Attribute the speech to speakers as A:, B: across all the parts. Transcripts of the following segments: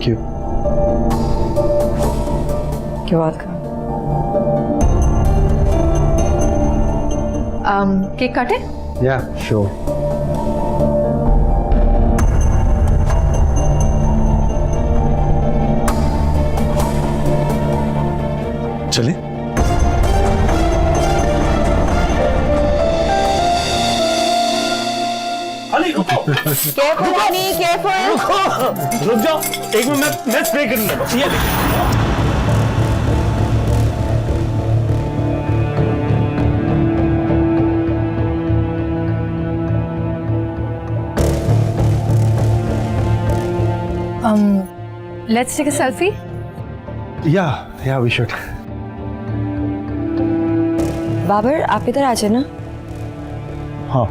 A: Thank you.
B: क्या बात कर? केक काटे?
A: या श्योर। चले?
C: अली रुको, रुक जाओ एक मिनट, मैं स्प्रे करने लगा। ये देखो
B: Let's take a selfie.
A: या वी शुड।
D: बाबर आप इधर आ जाए ना।
A: हाँ।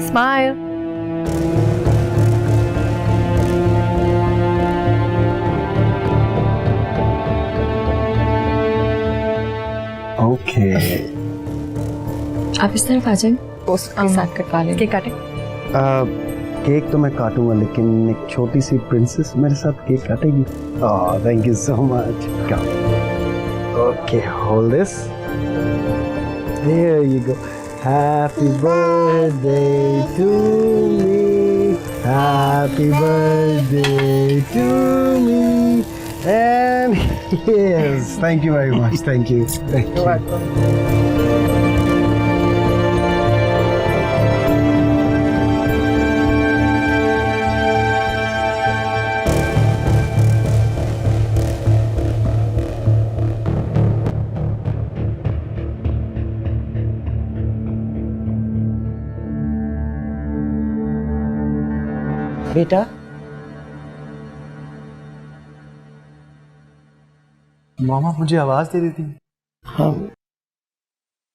B: Smile.
A: ओके।
D: आप इस तरफ आ जाए, पोस्ट के साथ कटवा लें।
B: केक काटे?
A: केक तो मैं काटूंगा, लेकिन एक छोटी सी प्रिंसेस मेरे साथ केक काटेगी। Thank you so much. Okay, hold this. There you go. Happy birthday to me. Happy birthday to me. And yes, thank you very much. Thank you. Thank you.
E: बेटा,
C: मामा मुझे आवाज दे देती।
E: हाँ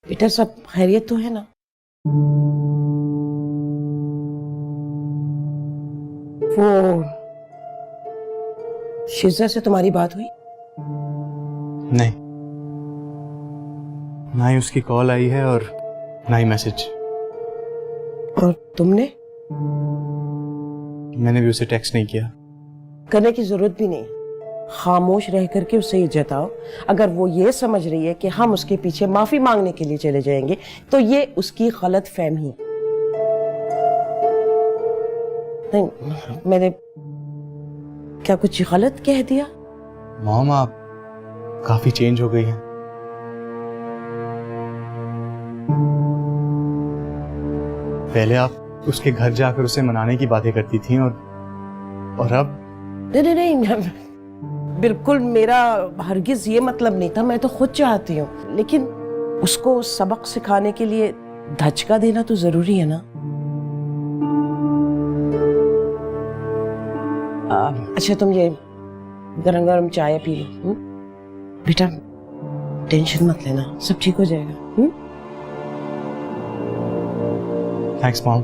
E: बेटा, सब खैरियत तो है ना? वो शिजा से तुम्हारी बात हुई?
C: नहीं, ना ही उसकी कॉल आई है और ना ही मैसेज।
E: और तुमने?
C: मैंने भी उसे टेक्स्ट नहीं किया।
E: करने की जरूरत भी नहीं। खामोश रह करके उसे ये जताओ। अगर वो ये समझ रही है कि हम उसके पीछे माफी मांगने के लिए चले जाएंगे तो ये उसकी गलत फहमी। नहीं, मैंने क्या कुछ गलत कह दिया?
C: मॉम आप काफी चेंज हो गई हैं। पहले आप उसके घर जाकर उसे मनाने की बातें करती थी और अब
E: नहीं, बिल्कुल मेरा हरगिज ये मतलब नहीं था। मैं तो खुद चाहती हूँ, लेकिन उसको सबक सिखाने के लिए धचका देना तो जरूरी है ना। अच्छा तुम ये गरम गरम चाय पी लो। बेटा टेंशन मत लेना, सब ठीक हो जाएगा।
C: Thanks mom.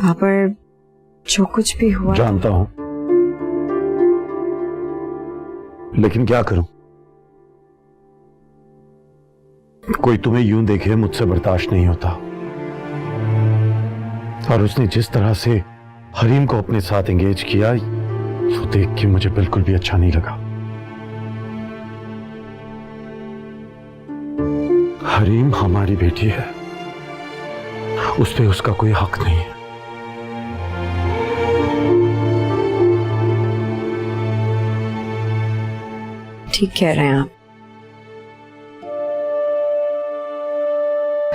D: वहां पर जो कुछ भी हुआ
A: जानता हूं, लेकिन क्या करूं? कोई तुम्हें यूं देखे मुझसे बर्दाश्त नहीं होता। और उसने जिस तरह से हरीम को अपने साथ एंगेज किया, वो देख के मुझे बिल्कुल भी अच्छा नहीं लगा। हरीम हमारी बेटी है, उस पे उसका कोई हक नहीं है।
D: ठीक कह रहे हैं आप।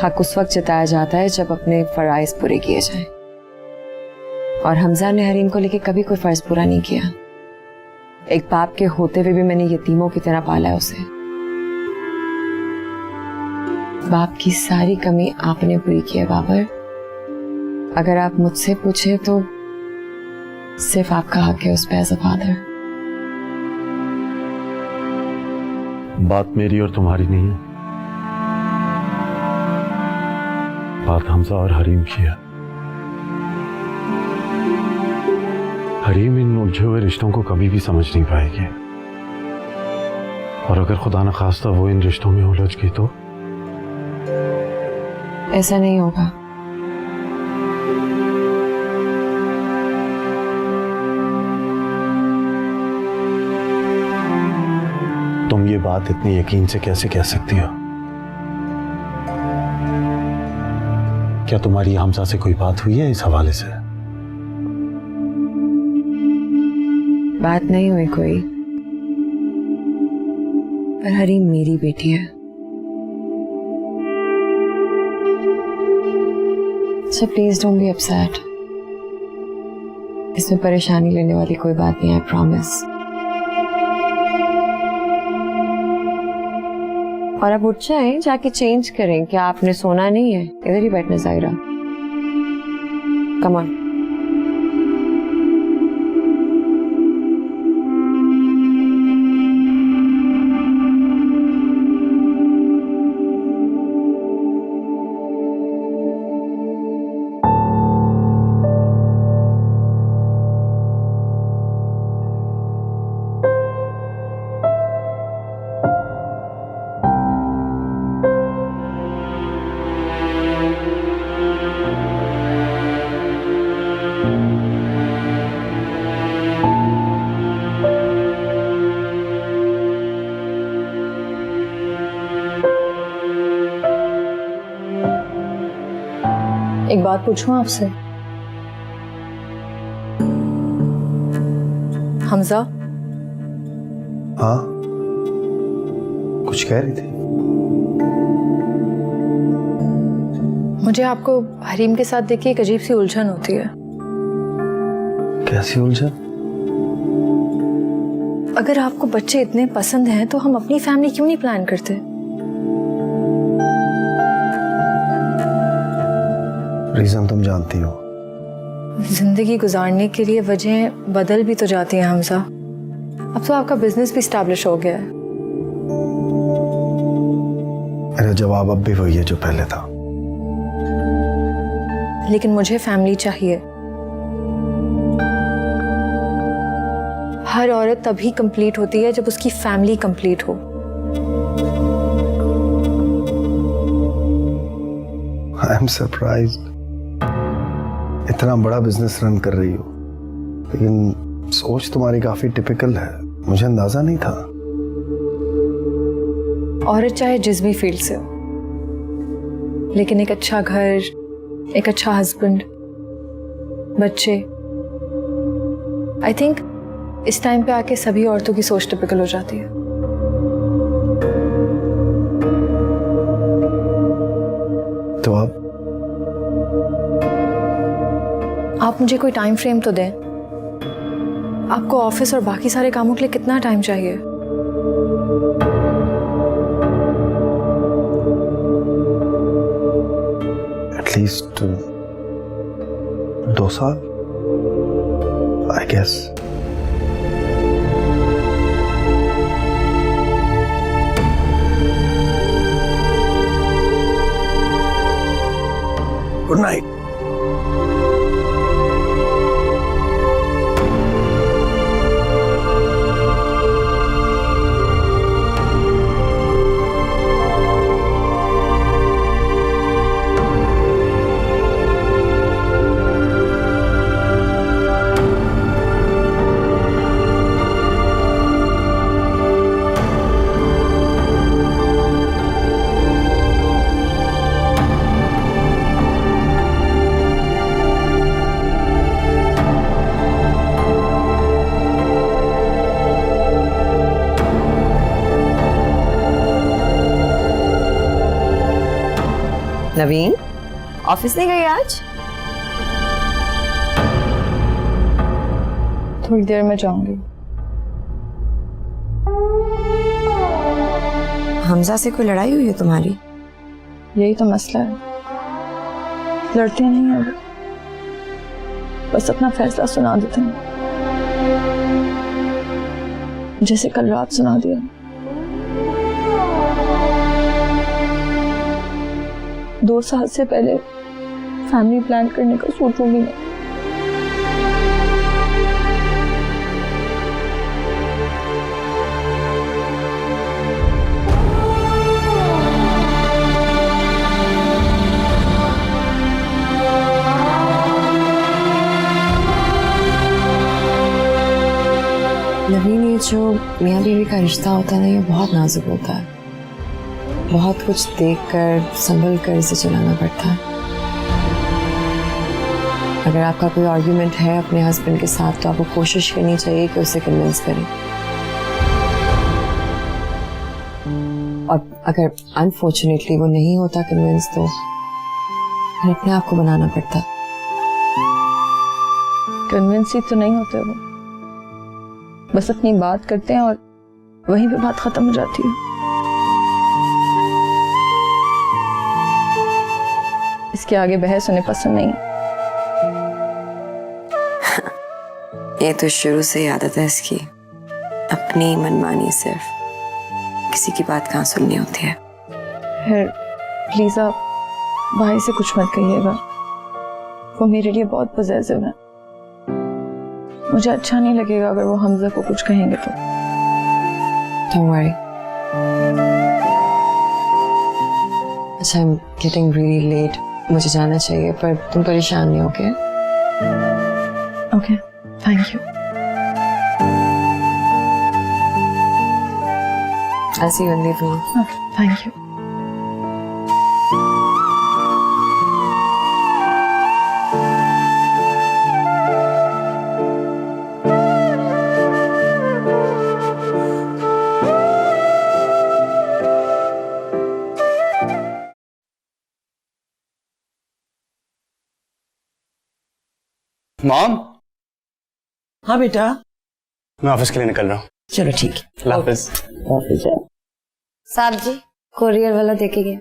D: हक उस वक्त जताया जाता है जब अपने फराइज पूरे किए जाएं। और हमजा ने हरीम को लेके कभी कोई फर्ज पूरा नहीं किया। एक बाप के होते हुए भी मैंने यतीमों की तरह पाला है उसे। बाप की सारी कमी आपने पूरी की है बाबर। अगर आप मुझसे पूछे तो सिर्फ आपका हक है उस पे एज अ फादर।
F: बात मेरी और तुम्हारी नहीं है, बात हमजा और हरीम की है। हरीम इन उलझे हुए रिश्तों को कभी भी समझ नहीं पाएगी, और अगर खुदा न खास्ता वो इन रिश्तों में उलझ गई तो
D: ऐसा नहीं होगा।
F: तुम ये बात इतने यकीन से कैसे कह सकती हो? क्या तुम्हारी हमजा से कोई बात हुई है इस हवाले से?
D: बात नहीं हुई कोई, पर हरीम मेरी बेटी है। So please don't be upset. इसमें परेशानी लेने वाली कोई बात नहीं, I promise. और अब उठ जाएं, जाके चेंज करें। क्या आपने सोना नहीं है? इधर ही बैठना जायरा। Come on.
B: एक बात पूछूं आपसे? हमजा,
C: हाँ, कुछ कह रही थी?
B: मुझे आपको हरीम के साथ देखिए एक अजीब सी उलझन होती है।
C: कैसी उलझन?
B: अगर आपको बच्चे इतने पसंद हैं तो हम अपनी फैमिली क्यों नहीं प्लान करते?
C: रीजन तुम जानती हो।
B: जिंदगी गुजारने के लिए वजहें बदल भी तो जाती हैं हमजा। अब तो आपका बिजनेस भी स्टैब्लिश हो गया है।
C: मेरा जवाब अब भी वही है जो पहले था।
B: लेकिन मुझे फैमिली चाहिए। हर औरत तभी कंप्लीट होती है जब उसकी फैमिली कंप्लीट हो।
C: I am surprised. इतना बड़ा बिजनेस रन कर रही हो, लेकिन सोच तुम्हारी काफी टिपिकल है। मुझे अंदाजा नहीं था।
B: औरत चाहे जिस भी फील्ड से हो, लेकिन एक अच्छा घर, एक अच्छा हस्बैंड, बच्चे, आई थिंक इस टाइम पे आके सभी औरतों की सोच टिपिकल हो जाती है।
C: तो अब
B: आप मुझे कोई टाइम फ्रेम तो दें। आपको ऑफिस और बाकी सारे कामों के लिए कितना टाइम चाहिए?
C: एटलीस्ट 2 साल, I guess. Good night.
D: Office नहीं गई आज?
B: थोड़ी देर में जाऊंगी।
D: हमजा से कोई लड़ाई हुई है तुम्हारी?
B: यही तो मसला है, लड़ते नहीं हैं, बस अपना फैसला सुना देते हैं, जैसे कल रात सुना दिया। दो साल से पहले फैमिली प्लान करने का सोचूंगी मैं।
D: नवीन, ये जो मियाँ बीवी का रिश्ता होता है ना, ये बहुत नाजुक होता है। बहुत कुछ देखकर संभल कर इसे चलाना पड़ता है। अगर आपका कोई आर्ग्यूमेंट है अपने हस्बैंड के साथ तो आपको कोशिश करनी चाहिए कि उसे कन्विंस करें। और अगर अनफॉर्चुनेटली वो नहीं होता कन्विंस तो फिर अपने आप को बनाना पड़ता।
B: कन्विंस ही तो नहीं होते वो, बस अपनी बात करते हैं और वहीं पे बात खत्म हो जाती है। इसके आगे बहस उन्हें पसंद नहीं।
D: ये तो शुरू से ही आदत है इसकी, अपनी मनमानी, सिर्फ किसी की बात कहाँ सुननी होती है।
B: फिर प्लीज आप भाई से कुछ मत कहिएगा, वो मेरे लिए बहुत पॉसेसिव है। मुझे अच्छा नहीं लगेगा अगर वो हमजा को कुछ कहेंगे तो।
D: Don't worry. अच्छा, I'm getting really late. मुझे जाना चाहिए, पर तुम परेशान नहीं हो क्या?
B: Okay, thank you.
D: I'll see you in the evening.
B: Okay, thank you.
C: Mom,
E: हाँ बेटा,
C: मैं ऑफिस के लिए निकल रहा हूँ।
E: चलो ठीक है।
C: अल्लाह हाफिज।
D: साहब जी, कोरियर वाला देके गया।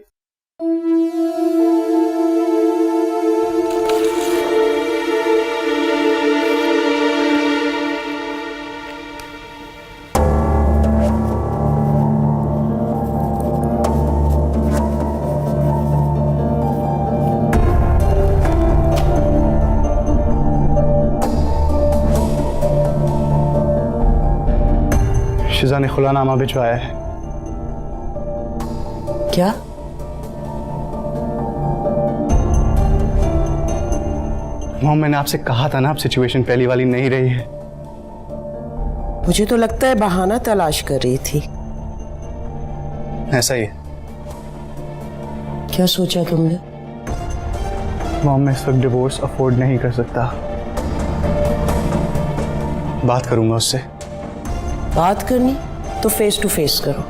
C: शिजा ने खुलानामा भिजवाया है।
E: क्या?
C: मॉम, मैंने आपसे कहा था ना, अब सिचुएशन पहली वाली नहीं रही है।
E: मुझे तो लगता है बहाना तलाश कर रही थी।
C: ऐसा ही है।
E: क्या सोचा तुमने?
C: मॉम, मैं इस वक्त डिवोर्स अफोर्ड नहीं कर सकता। बात करूंगा उससे।
E: बात करनी तो फेस टू फेस करो,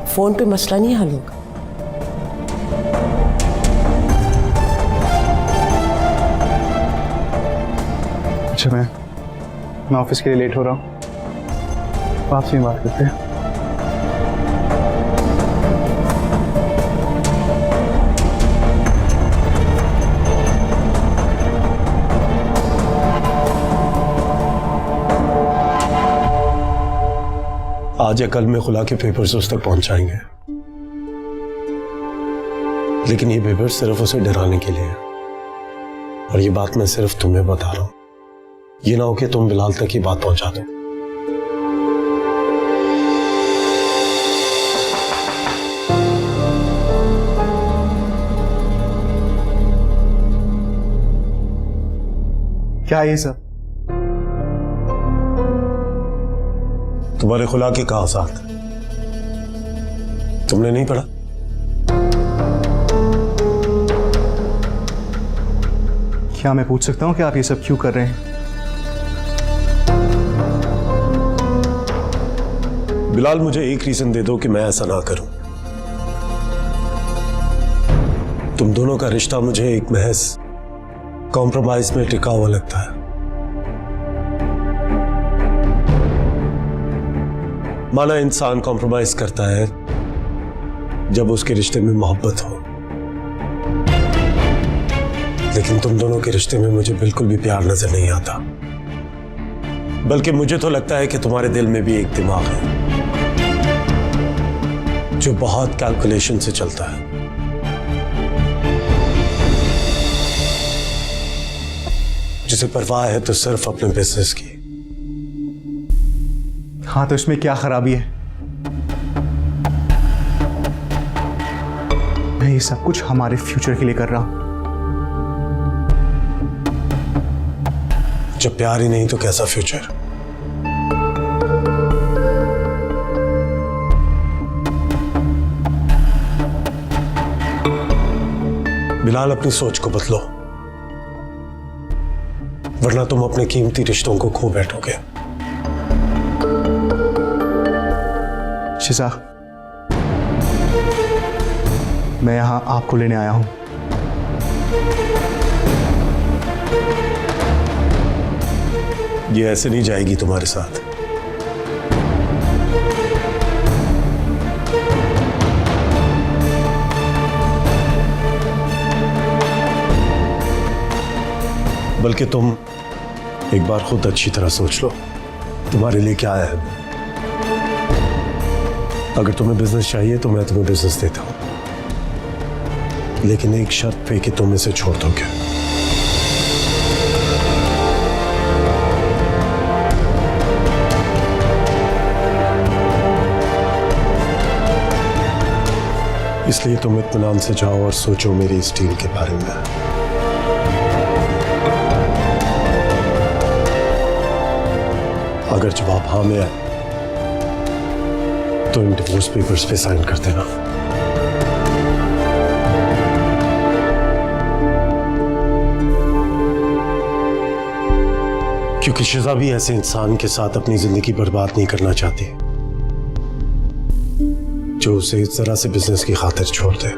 E: फोन पे मसला नहीं हल होगा।
C: अच्छा, मैं ऑफिस के लिए लेट हो रहा हूँ, आपसे ही बात करते हैं।
G: आज या कल में खुला के पेपर्स उस तक पहुंचाएंगे, लेकिन ये पेपर सिर्फ उसे डराने के लिए है। और ये बात मैं सिर्फ तुम्हें बता रहा हूं, ये ना हो कि तुम बिलाल तक ही बात पहुंचा दो।
C: क्या ये सब?
G: तुम्हारे खुला के कागजात तुमने नहीं पढ़ा?
C: क्या मैं पूछ सकता हूँ कि आप ये सब क्यों कर रहे हैं?
G: बिलाल, मुझे एक रीजन दे दो कि मैं ऐसा ना करूं। तुम दोनों का रिश्ता मुझे एक महज कॉम्प्रोमाइज में टिका हुआ लगता है। माना इंसान कॉम्प्रोमाइज करता है जब उसके रिश्ते में मोहब्बत हो, लेकिन तुम दोनों के रिश्ते में मुझे बिल्कुल भी प्यार नजर नहीं आता। बल्कि मुझे तो लगता है कि तुम्हारे दिल में भी एक दिमाग है जो बहुत कैलकुलेशन से चलता है। जिसे परवाह है तो सिर्फ अपने बिजनेस की।
H: हाँ, तो इसमें क्या खराबी है? मैं ये सब कुछ हमारे फ्यूचर के लिए कर रहा हूं।
G: जब प्यार ही नहीं तो कैसा फ्यूचर? बिलाल, अपनी सोच को बदलो, वरना तुम अपने कीमती रिश्तों को खो बैठोगे।
H: शिजा, मैं यहां आपको लेने आया हूं।
G: ये ऐसे नहीं जाएगी तुम्हारे साथ। बल्कि तुम एक बार खुद अच्छी तरह सोच लो तुम्हारे लिए क्या है। अगर तुम्हें बिजनेस चाहिए तो मैं तुम्हें बिजनेस देता हूं, लेकिन एक शर्त पे कि तुम इसे छोड़ दोगे। इसलिए तुम इत्मीनान से जाओ और सोचो मेरी इस डील के बारे में। अगर जवाब हाँ में आए तो इन डिवोर्स पेपर्स पे साइन कर देना। क्योंकि शिजा भी ऐसे इंसान के साथ अपनी जिंदगी बर्बाद नहीं करना चाहती जो उसे इस तरह से बिजनेस की खातिर छोड़ दे।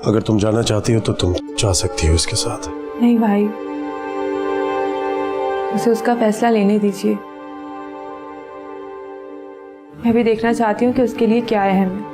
G: अगर तुम जाना चाहती हो तो तुम जा सकती हो इसके साथ।
B: नहीं भाई, उसे उसका फैसला लेने दीजिए। मैं भी देखना चाहती हूँ कि उसके लिए क्या अहम है।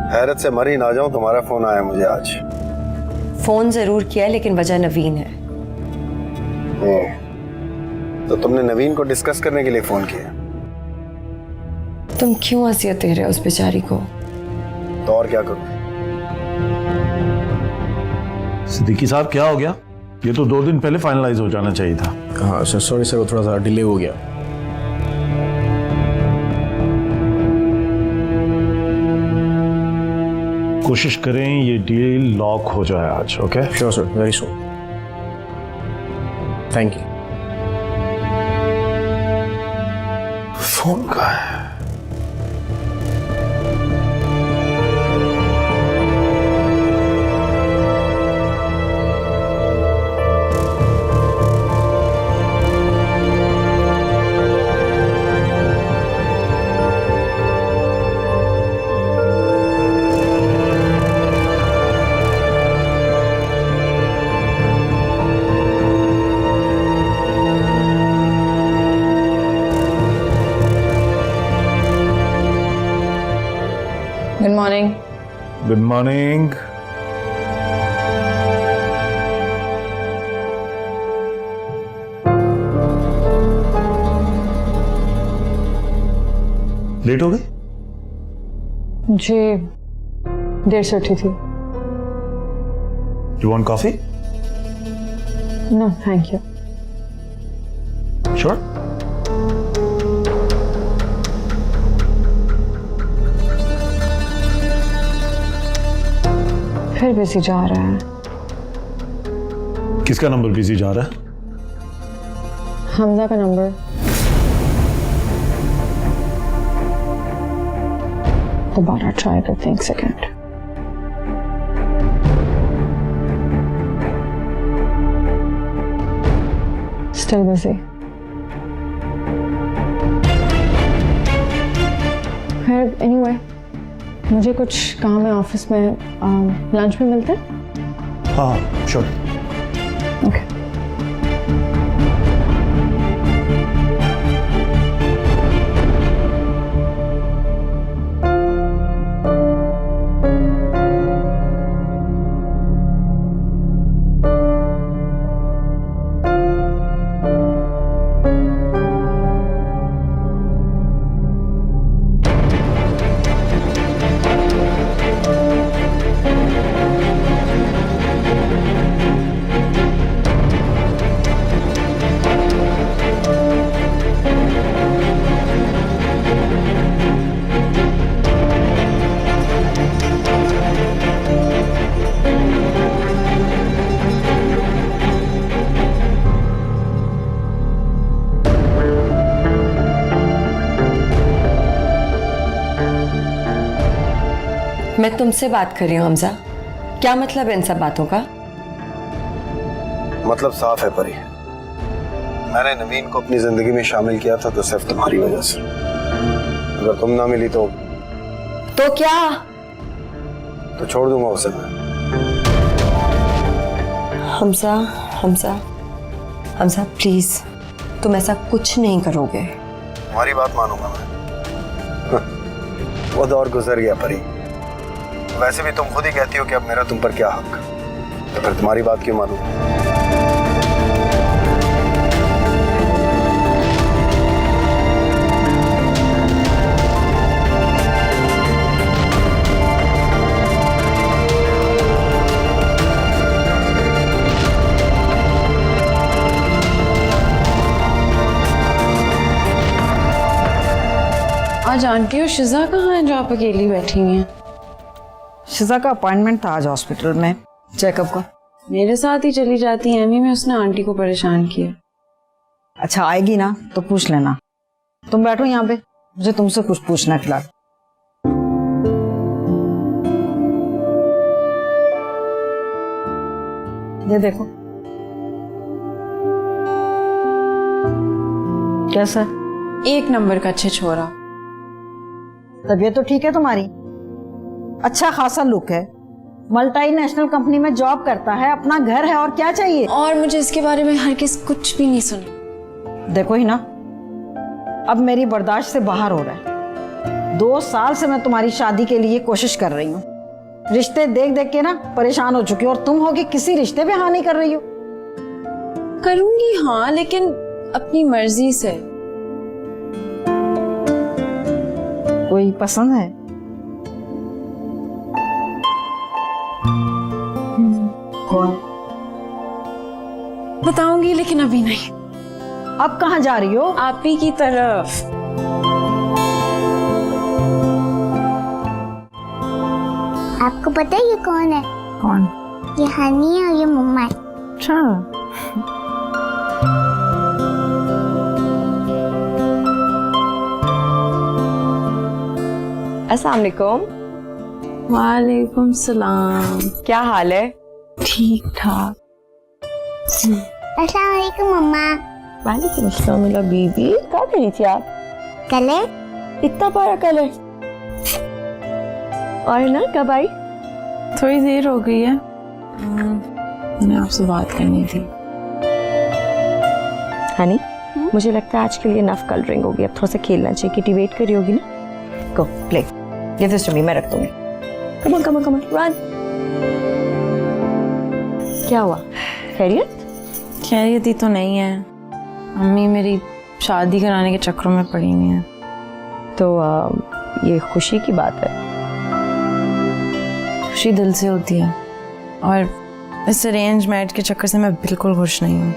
C: हैरत से मर ही ना जाऊं, तुम्हारा फोन आया मुझे आज।
D: फोन जरूर किया, लेकिन वजह नवीन है।
C: तो तुमने नवीन को डिस्कस करने के लिए फोन किया?
D: तुम क्यों असियत दे रहे हो उस बेचारी को?
C: तो और क्या करूं?
F: सिद्दीकी साहब, क्या हो गया? ये तो 2 दिन पहले फाइनलाइज हो जाना चाहिए था।
I: हाँ सर, सॉरी सर, वो थोड़ा सा डिले हो गया।
F: कोशिश करें ये डील लॉक हो जाए आज। Okay?
I: Sure sir, very soon. Thank you.
C: Phone कहाँ है?
B: Good morning.
H: Good morning.
G: Late हो गई?
B: मुझे देर से उठी थी।
H: You want coffee?
B: No thank you.
H: Sure.
B: फिर बिजी जा रहा है।
G: किसका नंबर बिजी जा रहा है?
B: हमजा का नंबर। दोबारा ट्राई करते हैं, एक सेकेंड। Still busy. खैर एनीवे, मुझे कुछ काम है ऑफिस में। लंच में मिलते हैं?
H: हाँ श्योर।
B: ओके।
D: मैं तुमसे बात कर रही हूँ हमजा। क्या मतलब है इन सब बातों का?
C: मतलब साफ है परी, मैंने नवीन को अपनी जिंदगी में शामिल किया था तो सिर्फ तुम्हारी वजह से। अगर तुम ना मिली तो
D: क्या?
C: तो छोड़ दूंगा उसे मैं।
D: हमजा हमजा हमजा प्लीज, तुम ऐसा कुछ नहीं करोगे।
C: तुम्हारी बात मानूंगा मैं। वो दौर गुजर गया परी। वैसे भी तुम खुद ही कहती हो कि अब मेरा तुम पर क्या हक, तो फिर तुम्हारी बात क्यों मानूं?
B: आज आंटी और शिजा कहाँ हैं जो आप अकेली बैठी हुई हैं?
J: शिजा का अपॉइंटमेंट था आज हॉस्पिटल में चेकअप का।
B: मेरे साथ ही चली जाती है एमी में, उसने आंटी को परेशान किया।
J: अच्छा आएगी ना तो पूछ लेना। तुम बैठो यहाँ पे, मुझे तुमसे कुछ पूछना है फिलहाल। ये देखो कैसा है?
B: एक नंबर का अच्छे छोरा।
J: तबीयत तो ठीक है तुम्हारी? अच्छा खासा लुक है, मल्टीनेशनल कंपनी में जॉब करता है, अपना घर है, और क्या चाहिए?
B: और मुझे इसके बारे में हर किस कुछ भी नहीं सुना।
J: देखो ही ना, अब मेरी बर्दाश्त से बाहर हो रहा है। 2 साल से मैं तुम्हारी शादी के लिए कोशिश कर रही हूँ। रिश्ते देख देख के ना परेशान हो चुकी हो, और तुम हो कि किसी रिश्ते पे हाँ नहीं कर रही हो।
B: करूंगी हाँ, लेकिन अपनी मर्जी से।
J: कोई पसंद है? कौन?
B: बताऊंगी लेकिन अभी नहीं।
J: अब कहाँ जा रही हो?
B: आप ही की तरफ।
K: आपको पता है ये कौन है?
J: कौन?
K: ये हनी है और ये मम्मा है।
J: अच्छा
D: अस्सलाम वालेकुम।
B: वालेकुम सलाम।
D: क्या हाल है?
B: ठीक ठाक।
K: अस्सलाम वालेकुम मम्मा।
D: वालेकुम अस्सलाम मेरा बीबी। क्या कर रही थी आप?
K: कलर।
D: इतना प्यारा कलर। और ना कब आई?
B: थोड़ी देर हो गई है। मैंने आपसे बात करनी थी।
D: हनी, मुझे लगता है आज के लिए नफ कलरिंग होगी, अब थोड़ा सा खेलना चाहिए। किटी वेट करी होगी ना? Go play. Give this to me, मैं रख दूंगी। Come on come on come on, run. क्या हुआ, खैरियत?
L: खैरियत ही तो नहीं है, अम्मी मेरी शादी कराने के चक्करों में पड़ी हुई हैं।
D: तो ये खुशी की बात है।
L: खुशी दिल से होती है और इस अरेंज मैरिज के चक्कर से मैं बिल्कुल खुश नहीं हूँ।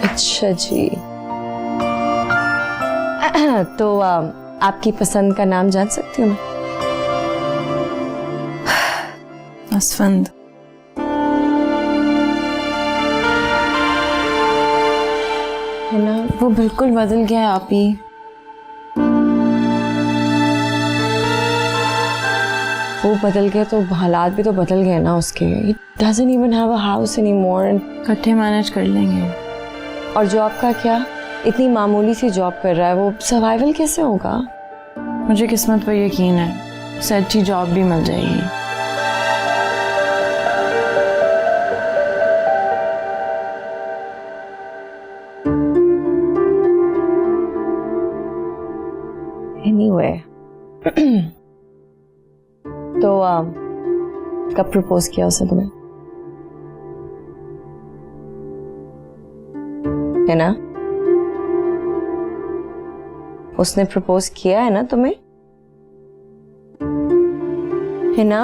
D: अच्छा जी। तो आपकी पसंद का नाम जान सकती हूँ मैं?
L: असफंद।
D: है ना?
L: वो बिल्कुल बदल गया है आप ही।
D: वो बदल गया तो हालात भी तो बदल गए ना उसके। He doesn't even have a house anymore.
L: इकट्ठे मैनेज कर लेंगे।
D: और जॉब का क्या? इतनी मामूली सी जॉब कर रहा है, वो सर्वाइवल कैसे होगा?
L: मुझे किस्मत पर यकीन है, उसे अच्छी जॉब भी मिल जाएगी।
D: Anyway. तो कब प्रपोज किया उसने तुम्हें? है ना? उसने प्रपोज किया है ना तुम्हें? है ना?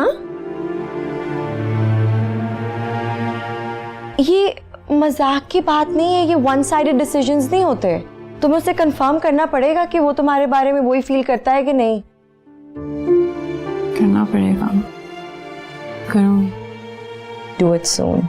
D: ये मजाक की बात नहीं है, ये वन साइडेड डिसीजंस नहीं होते। तुम्हें उसे कंफर्म करना पड़ेगा कि वो तुम्हारे बारे में वही फील करता है कि नहीं।
L: करना पड़ेगा, करूँगी।
D: Do it soon.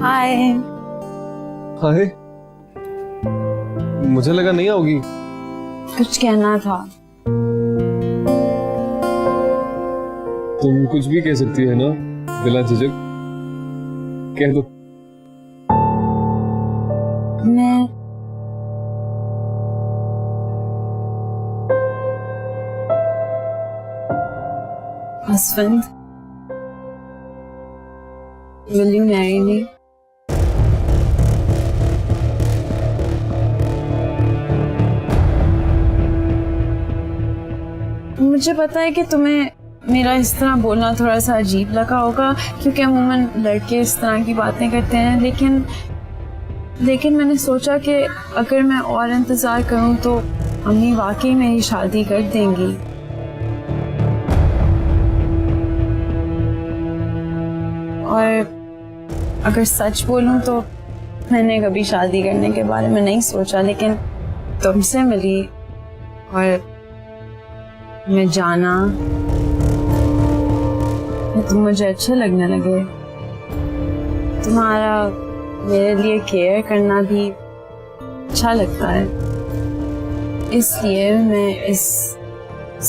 L: हाय।
F: हाय, मुझे लगा नहीं आओगी।
L: कुछ कहना था।
F: तुम कुछ भी कह सकती है ना, बिना झिझक कह दो।
L: मैं Asfand, will you marry me? मुझे पता है कि तुम्हें मेरा इस तरह बोलना थोड़ा सा अजीब लगा होगा, क्योंकि अमूमन लड़के इस तरह की बातें करते हैं, लेकिन मैंने सोचा कि अगर मैं और इंतज़ार करूं तो अम्मी वाकई मेरी शादी कर देंगी। और अगर सच बोलूं तो मैंने कभी शादी करने के बारे में नहीं सोचा, लेकिन तुमसे मिली और मैं जाना तुम मुझे अच्छे लगने लगे। तुम्हारा मेरे लिए केयर करना भी अच्छा लगता है, इसलिए मैं इस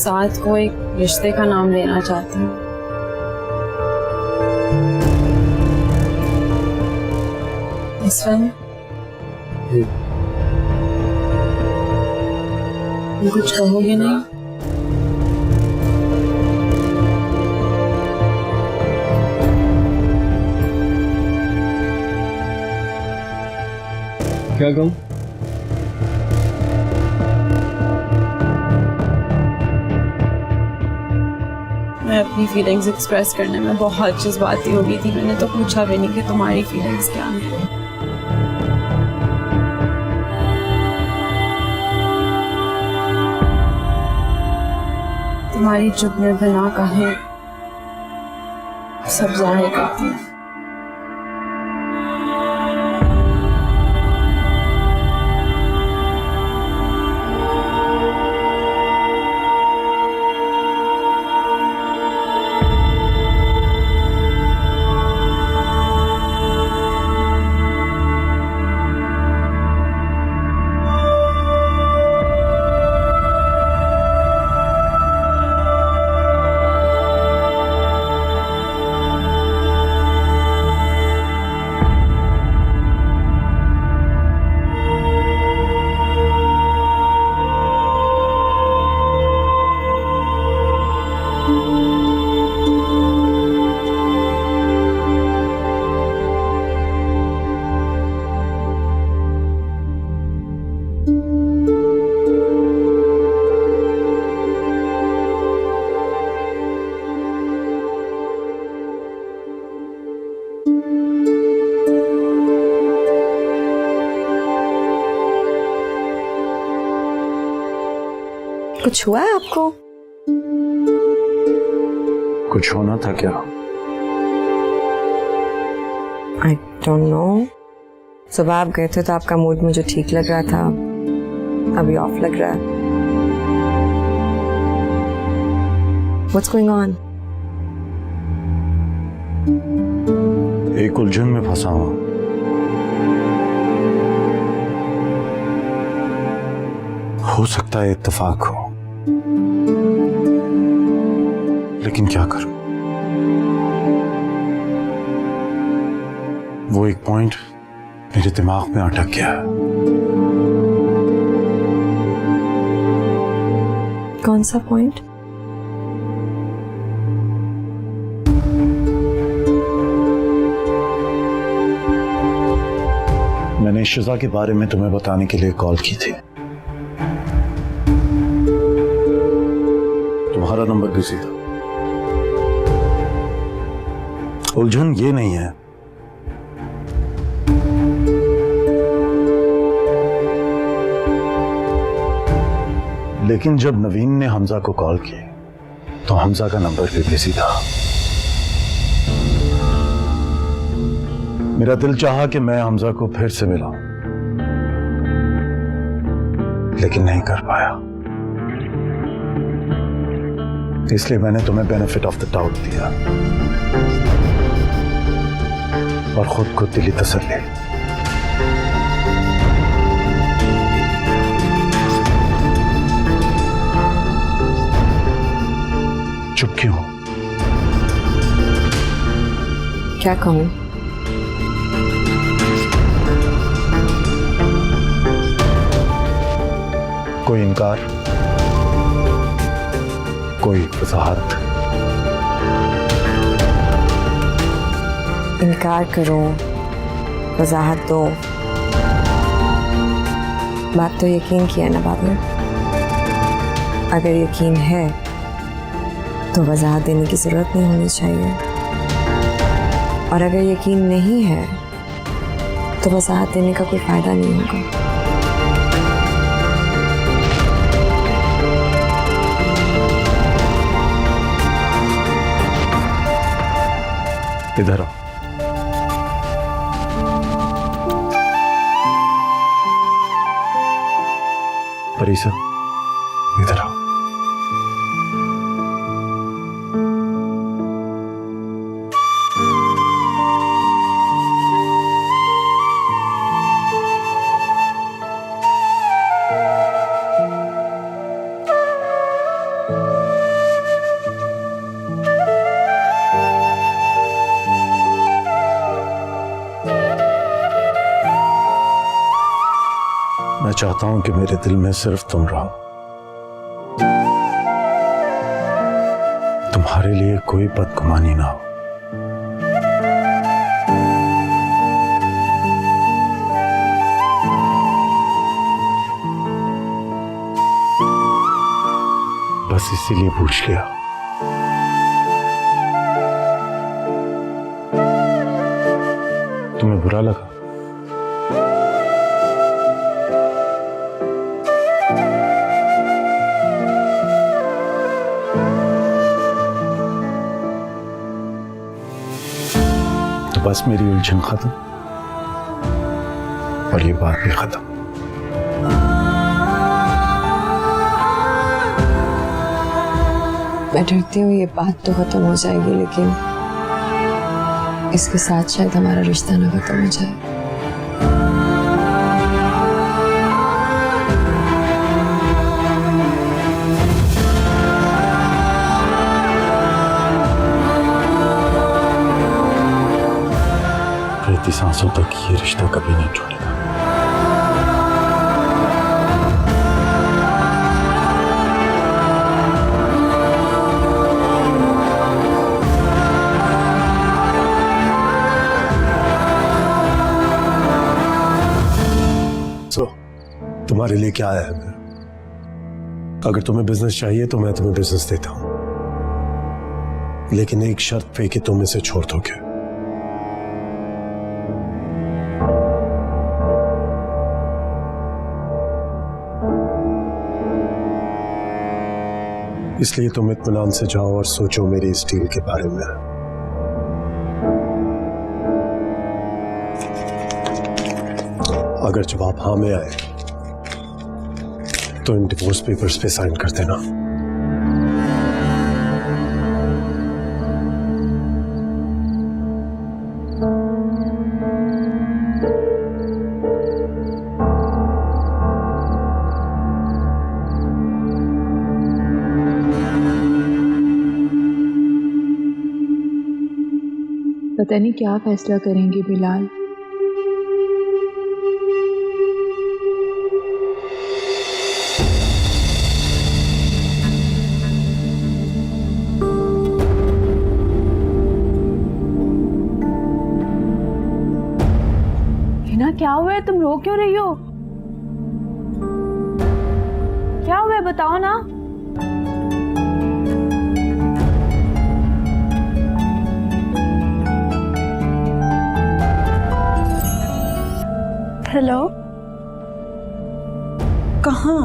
L: साथ को एक रिश्ते का नाम देना चाहती हूँ। कुछ कहोगे नहीं?
F: क्या कहूँ?
L: मैं अपनी फीलिंग्स एक्सप्रेस करने में बहुत जज्बाती हो गई थी। मैंने तो पूछा भी नहीं कि तुम्हारी फीलिंग्स क्या हैं। तुम्हारी चुप में बिना कहे सब जाहिर करती है।
D: कुछ हुआ है आपको?
F: कुछ होना था क्या?
D: I don't know. सुबह आप गए थे तो आपका मूड मुझे ठीक लग रहा था, अभी ऑफ लग रहा है। What's going on?
F: एक उलझन में फंसा हूं। हो सकता है इत्तेफाक हो, लेकिन क्या करूं? वो एक पॉइंट मेरे दिमाग में अटक गया है।
D: कौन सा पॉइंट?
F: मैंने शिजा के बारे में तुम्हें बताने के लिए कॉल की थी। तुम्हारा नंबर बिजी था। उलझन ये नहीं है, लेकिन जब नवीन ने हमजा को कॉल की तो हमजा का नंबर भी बिजी था। मेरा दिल चाहा कि मैं हमजा को फिर से मिलाऊं, लेकिन नहीं कर पाया। इसलिए मैंने तुम्हें बेनिफिट ऑफ द डाउट दिया और खुद को दिली तसल्ली। चुप क्यों?
D: क्या कहूं?
F: कोई इनकार, कोई वजाहत?
D: इनकार करो, वजाहत दो, बात तो यकीन की है ना बाद में। अगर यकीन है तो वजाहत देने की जरूरत नहीं होनी चाहिए, और अगर यकीन नहीं है तो वजाहत देने का कोई फायदा नहीं होगा।
F: इधर आओ। परीसा, इधर आओ। मैं चाहता हूं कि मेरे दिल में सिर्फ तुम रहो। तुम्हारे लिए कोई बदगुमानी ना हो। बस इसीलिए पूछ लिया। तुम्हें बुरा लगा? बस मेरी उलझन खत्म और ये बात भी खत्म।
D: मैं डरती हूँ ये बात तो खत्म हो जाएगी, लेकिन इसके साथ शायद हमारा रिश्ता ना खत्म हो जाए।
F: रहती सांसों तक ये रिश्ता कभी नहीं टूटेगा। तुम्हारे लिए क्या है? अगर तुम्हें बिजनेस चाहिए तो मैं तुम्हें बिजनेस देता हूं, लेकिन एक शर्त पे कि तुम इसे छोड़ दोगे। इसलिए तुम इत्मीनान से जाओ और सोचो मेरी इस डील के बारे में। अगर जवाब हाँ में आए तो इन डिवोर्स पेपर्स पे साइन कर देना।
L: पता नहीं क्या फैसला करेंगे बिलाल। हिना क्या हुआ है, तुम रो क्यों रही हो? क्या हुआ है बताओ ना। हेलो, कहाँ?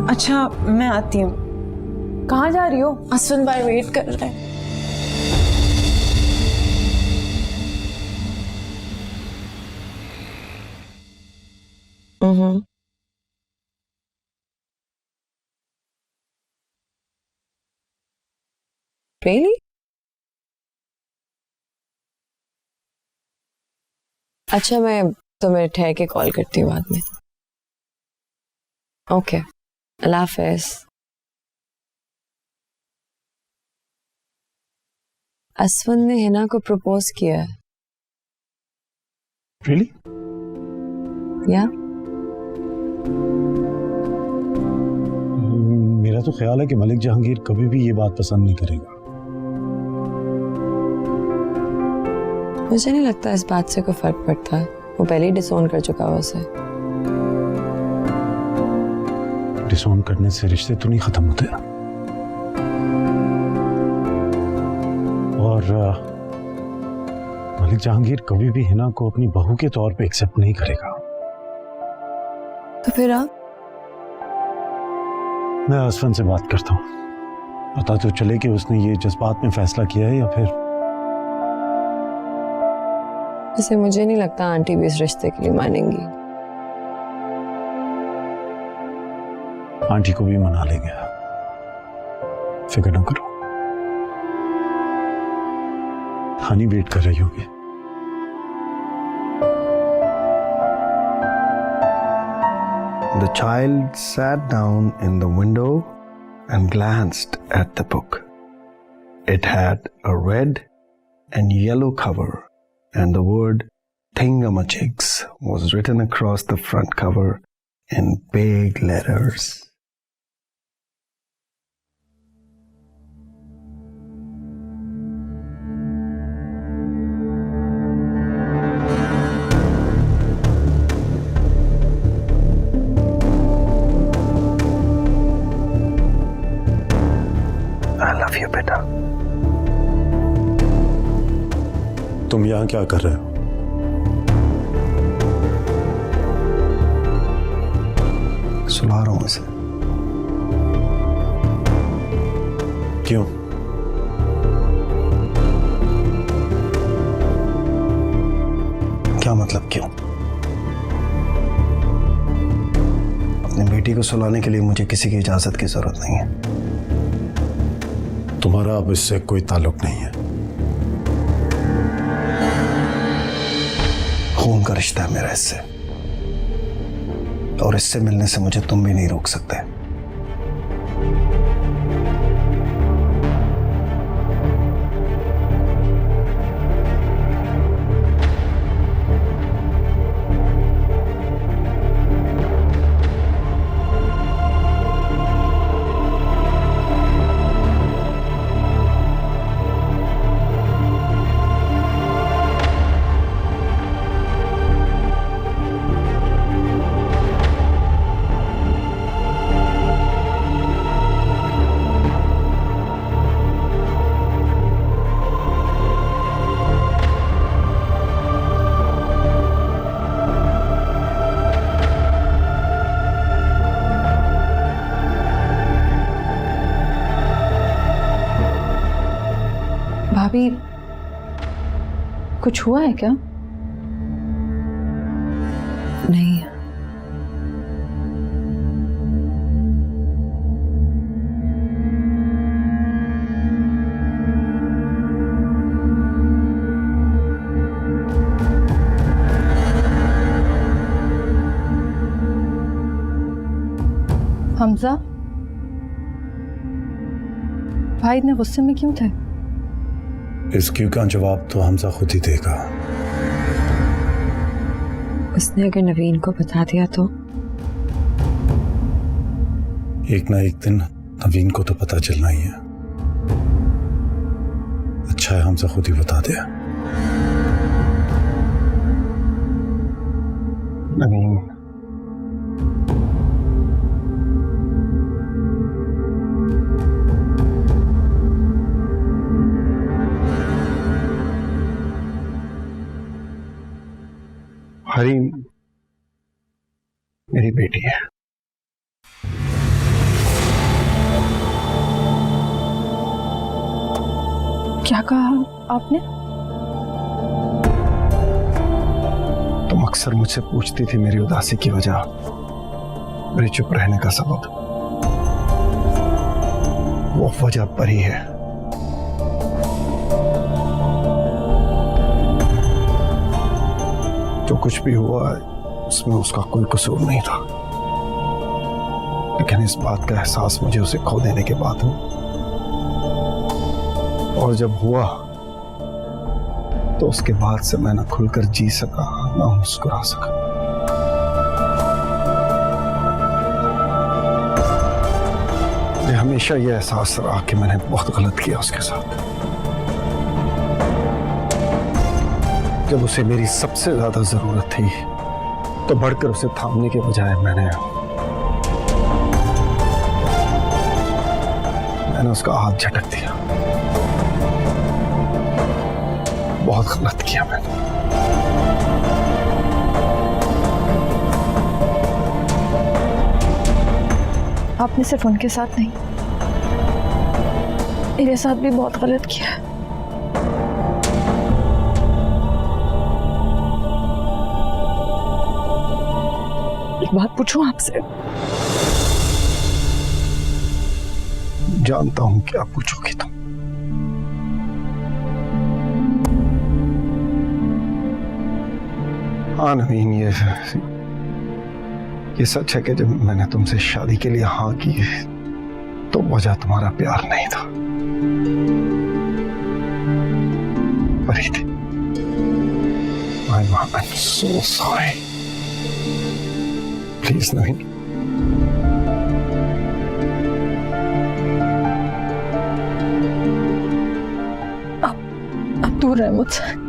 L: अच्छा मैं आती हूँ। कहाँ जा रही हो? अश्विन भाई वेट कर रहे हैं।
D: Really? अच्छा मैं तुम्हें ठहर के कॉल करती हूँ बाद में। ओके, अल्लाह हाफिज। अश्विन ने हिना को प्रपोज किया है।
F: Really?
D: या
F: मेरा तो ख्याल है कि मलिक जहांगीर कभी भी ये बात पसंद नहीं करेगा।
D: मुझे नहीं लगता इस बात से कोई फर्क पड़ता है। वो पहले ही डिसोन कर चुका है उसे।
F: डिसोन करने से रिश्ते तो नहीं खत्म होते। और मलिक जहांगीर कभी भी हिना को अपनी बहू के तौर पे एक्सेप्ट नहीं करेगा।
D: तो फिर आप?
F: मैं अश्विन से बात करता हूँ, पता तो चले कि उसने ये जज्बात में फैसला किया है या फिर।
D: वैसे मुझे नहीं लगता आंटी भी इस रिश्ते के लिए मानेंगी।
F: आंटी को भी मना लेंगे, फिक्र न करो। हनी वेट कर रही होगी।
C: The child sat down in the window and glanced at the book. It had a red and yellow cover, and the word Thingamajigs was written across the front cover in big letters. I love you, बेटा।
F: तुम यहाँ क्या कर रहे हो?
C: सुला रहा हूं इसे।
F: क्यों?
C: क्या मतलब क्यों? अपनी बेटी को सुलाने के लिए मुझे किसी की इजाजत की जरूरत नहीं है।
F: तुम्हारा अब इससे कोई ताल्लुक नहीं है।
C: खून का रिश्ता है मेरा इससे, और इससे मिलने से मुझे तुम भी नहीं रोक सकते।
B: कुछ हुआ है क्या?
D: नहीं,
B: हमजा, भाई इतने गुस्से में क्यों थे?
F: इस क्यों का जवाब तो हमजा खुद ही देगा।
D: उसने अगर नवीन को बता दिया तो
F: एक ना एक दिन नवीन को तो पता चलना ही है। अच्छा है हमजा खुद ही बता दिया।
C: नवीन, हरीम मेरी बेटी है।
B: क्या कहा आपने?
C: तुम अक्सर मुझसे पूछती थी मेरी उदासी की वजह, मेरे चुप रहने का सबब। वो वजह परी है। जो कुछ भी हुआ है उसमें उसका कोई कसूर नहीं था, लेकिन इस बात का एहसास मुझे उसे खो देने के बाद हुआ। और जब हुआ तो उसके बाद से मैं ना खुलकर जी सका ना मुस्कुरा सका। मुझे हमेशा यह एहसास रहा कि मैंने बहुत गलत किया उसके साथ। जब उसे मेरी सबसे ज्यादा जरूरत थी तो बढ़कर उसे थामने के बजाय मैंने उसका हाथ झटक दिया। बहुत गलत किया मैंने।
B: आपने सिर्फ उनके साथ नहीं, मेरे साथ भी बहुत गलत किया है। एक बात पूछूं आपसे?
C: जानता हूं क्या पूछोगी तुम। हाँ नवीन, ये सच है कि जब मैंने तुमसे शादी के लिए हाँ की तो वजह तुम्हारा प्यार नहीं था, परी थी। I'm so sorry. Please नवीन,
B: अब दूर रहे मुझसे।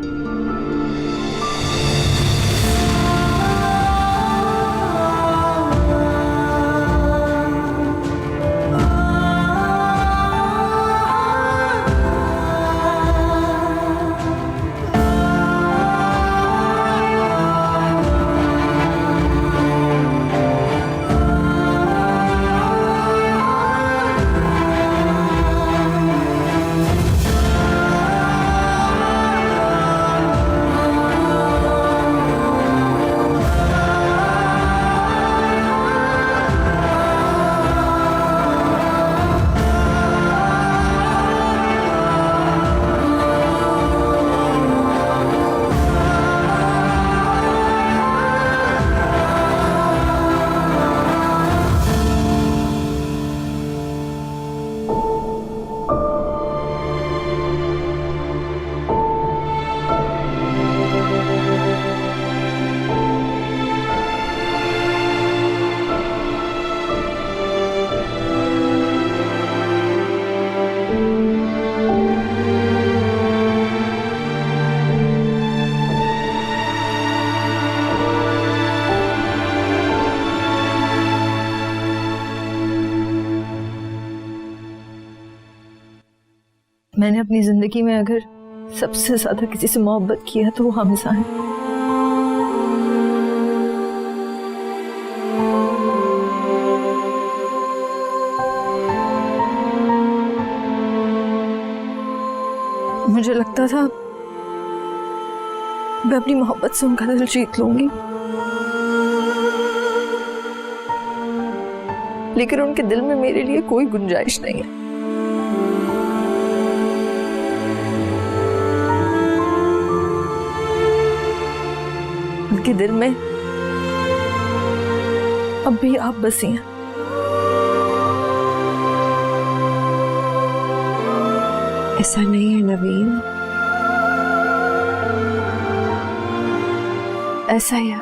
B: मैंने अपनी जिंदगी में अगर सबसे ज्यादा किसी से मोहब्बत किया तो वो हमजा है। मुझे लगता था मैं अपनी मोहब्बत से उनका दिल जीत लूंगी, लेकिन उनके दिल में मेरे लिए कोई गुंजाइश नहीं है। उनके दिल में अब भी आप बसी हैं।
D: ऐसा नहीं है नवीन,
B: ऐसा ही है।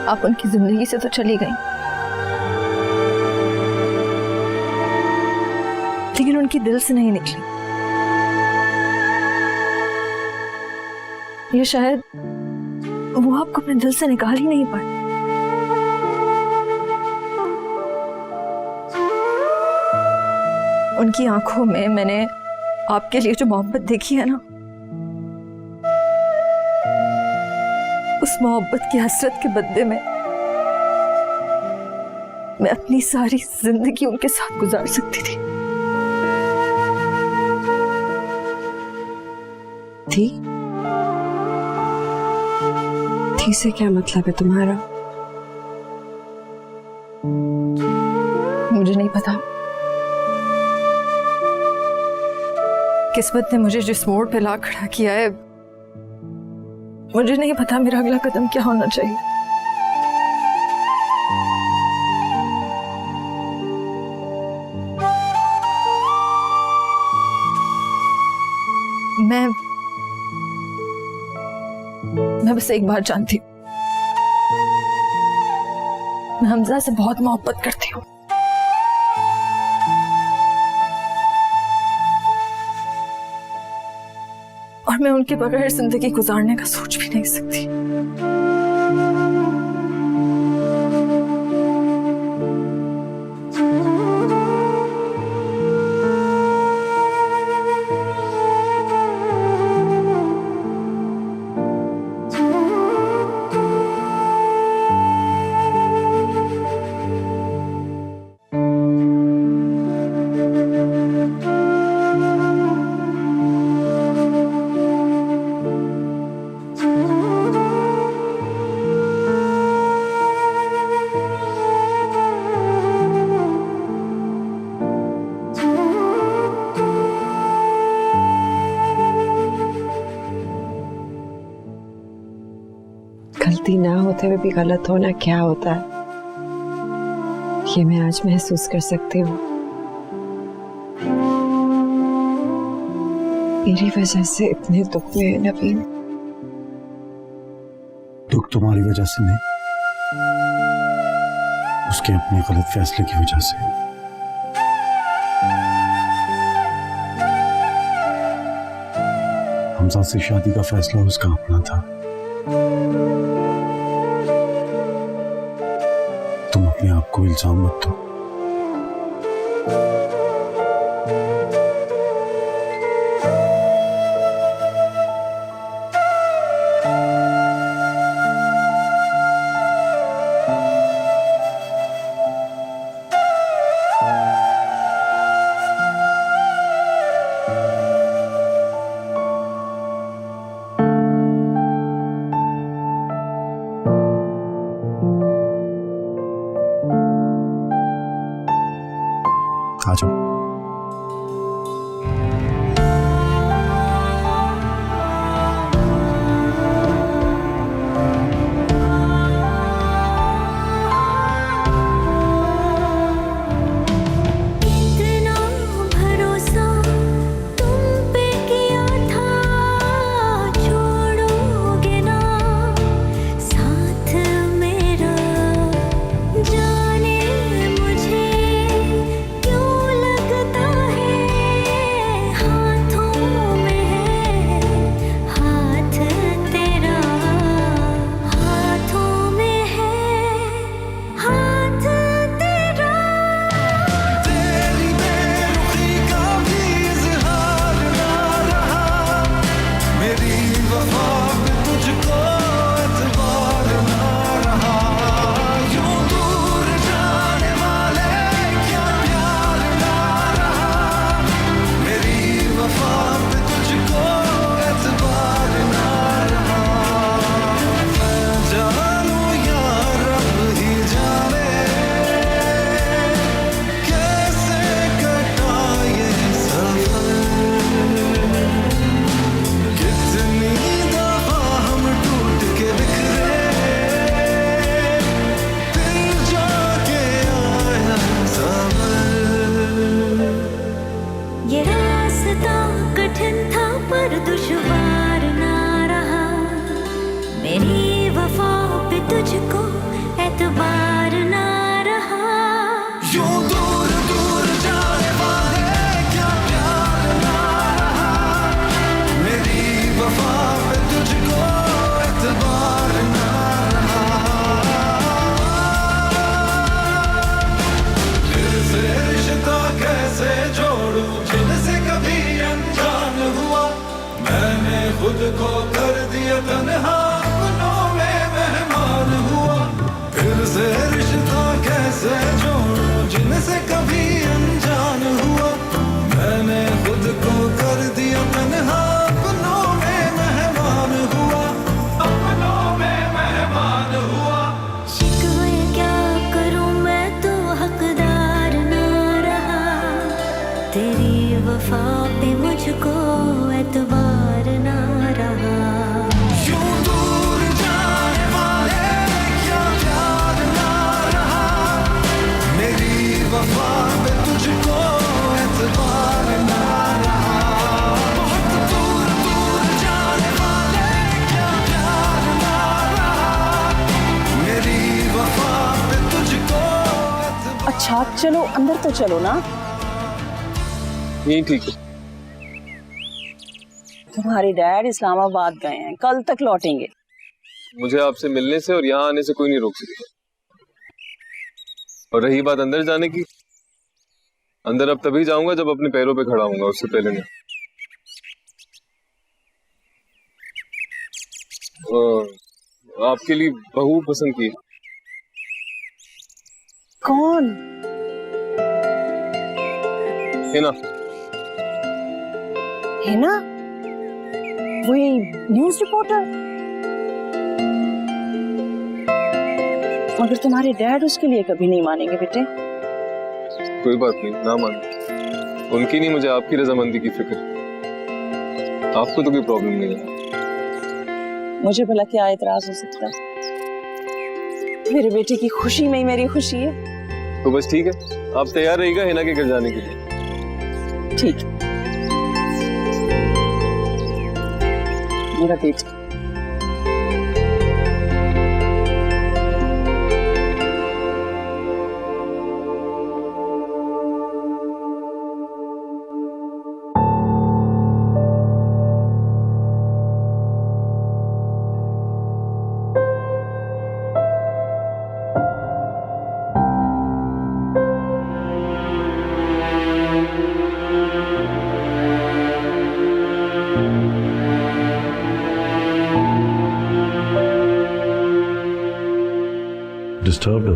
B: आप उनकी जिंदगी से तो चली गई, लेकिन उनकी दिल से नहीं निकली। ये शायद वो आपको अपने दिल से निकाल ही नहीं पाए। उनकी आंखों में मैंने आपके लिए जो मोहब्बत देखी है ना, उस मोहब्बत की हसरत के बदले में मैं अपनी सारी जिंदगी उनके साथ गुजार सकती थी।
D: थी से क्या मतलब है तुम्हारा?
B: मुझे नहीं पता किस्मत ने मुझे जिस मोड़ पे ला खड़ा किया है, मुझे नहीं पता मेरा अगला कदम क्या होना चाहिए। मैं बस एक बात जानती हूँ, मैं हमजा से बहुत मोहब्बत करती हूँ। और मैं उनके बगैर जिंदगी गुजारने का सोच भी नहीं सकती।
D: गलती ना होते हुए भी गलत होना क्या होता है, ये मैं आज महसूस कर सकती हूँ। मेरी वजह से इतने दुख में है नवीन।
F: दुख तुम्हारी वजह से नहीं, उसके अपने गलत फैसले की वजह से। हमजा से शादी का फैसला उसका अपना था। तुम अपने आप को इल्जाम मत दो। आज
M: कठिन था पर दुश्वार ना रहा, मेरी वफा पे तुझको एतबार ना रहा।
N: यूं दूर दूर जाने वाले क्या प्यार ना रहा, मेरी वफा पे तुझको एतबार ना रहा। फिर से रिश्ता कैसे जोड़ूं जिनसे कभी अनजान हुआ, मैंने खुद को कर दिया तन्हा, अपनों में मेहमान हुआ। फिर से रिश्ता कैसे जोड़ूं जिनसे कभी अनजान हुआ, मैंने खुद को कर दिया तन्हा, अपनों में मेहमान हुआ, अपनों में मेहमान हुआ।
M: शिकवे क्या करूं मैं तो हकदार ना रहा, तेरी वफा पे मुझको एतबार ना रहा।
N: यूं दूर जाने वाले क्या प्यार ना रहा, मेरी वफा पे तुझको एतबार ना रहा। बहुत दूर दूर जाने वाले क्या प्यार ना रहा, मेरी वफा पे तुझको एतबार।
E: अच्छा चलो अंदर तो चलो ना।
I: नहीं ठीक है।
E: तुम्हारे डैड इस्लामाबाद गए हैं, कल तक लौटेंगे।
I: मुझे आपसे मिलने से और यहाँ आने से कोई नहीं रोक सकेगा। और रही बात अंदर जाने की, अंदर अब तभी जाऊंगा जब अपने पैरों पे खड़ा होऊंगा, उससे पहले नहीं। आपके लिए बहू पसंद की।
E: कौन?
I: है ना?
E: है ना? वही न्यूज रिपोर्टर। मगर तुम्हारे डैड उसके लिए कभी नहीं मानेंगे बेटे।
I: कोई बात नहीं, ना मानो। उनकी नहीं, मुझे आपकी रजामंदी की फिक्र। आपको तो कोई प्रॉब्लम नहीं है।
E: मुझे भला क्या एतराज हो सकता है? मेरे बेटे की खुशी में ही मेरी खुशी है।
I: तो बस ठीक है, आप तैयार रहिएगा हिना के घर जाने के लिए।
E: ठीक है मेरा बेटा।
F: डिस्टर्ब हो?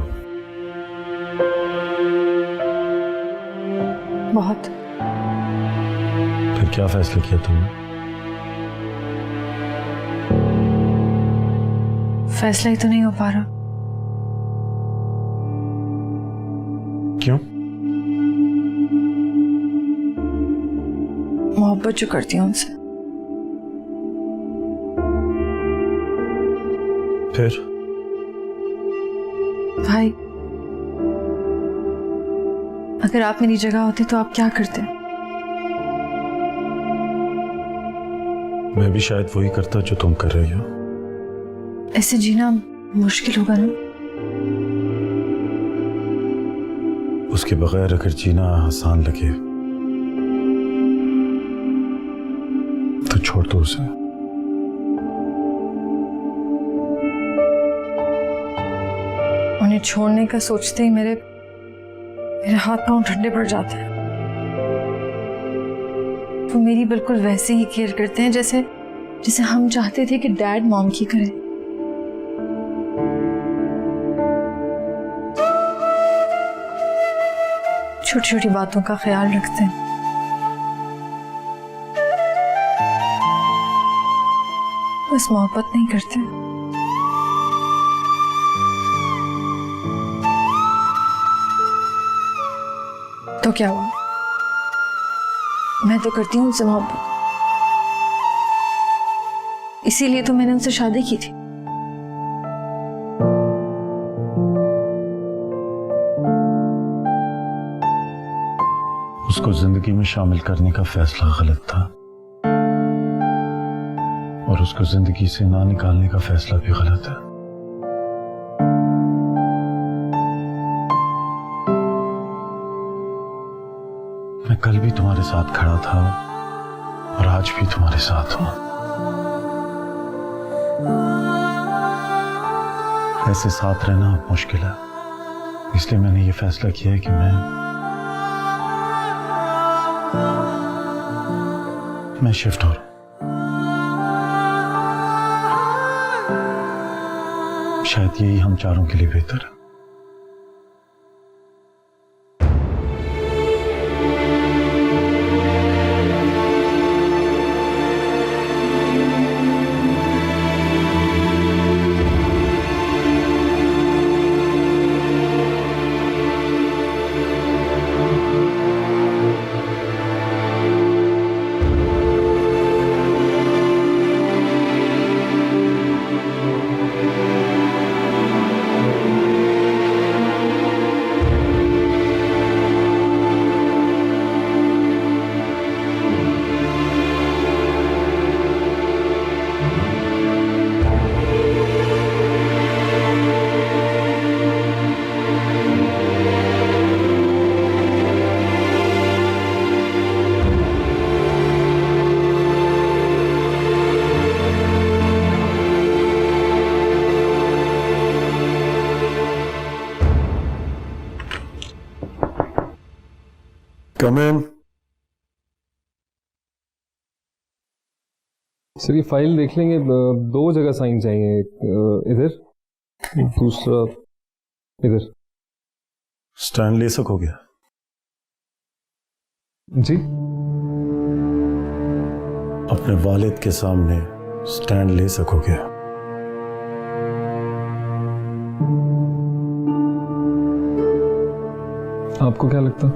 B: बहुत।
F: फिर क्या फैसला किया तुमने?
B: फैसला ही तो नहीं हो पा रहा।
F: क्यों?
B: मोहब्बत जो करती हूँ उनसे।
F: फिर
B: भाई, अगर आप मेरी जगह होते तो आप क्या करते?
F: मैं भी शायद वही करता जो तुम कर रही हो।
B: ऐसे जीना मुश्किल होगा ना?
F: उसके बगैर अगर जीना आसान लगे तो छोड़ दो उसे।
B: उन्हें छोड़ने का सोचते ही मेरे हाथ पांव ठंडे पड़ जाते हैं। वो मेरी बिल्कुल वैसे ही केयर करते हैं जैसे जैसे हम चाहते थे कि डैड मॉम की करें। छोटी छोटी बातों का ख्याल रखते हैं। बस मोहब्बत नहीं करते। तो क्या हुआ? मैं तो करती हूँ उनसे मोहब्बत, इसीलिए तो मैंने उनसे शादी की थी।
F: उसको जिंदगी में शामिल करने का फैसला गलत था। और उसको जिंदगी से ना निकालने का फैसला भी गलत है। मैं कल भी तुम्हारे साथ खड़ा था और आज भी तुम्हारे साथ हूं। ऐसे साथ रहना अब मुश्किल है, इसलिए मैंने ये फैसला किया है कि मैं शिफ्ट हो रहा हूं। शायद यही हम चारों के लिए बेहतर है। Come in.
I: सर ये फाइल देख लेंगे, दो जगह साइन चाहिए, एक इधर, दूसरा इधर।
F: स्टैंड ले सकोगे?
I: जी।
F: अपने वालिद के सामने स्टैंड ले सकोगे?
I: आपको क्या लगता?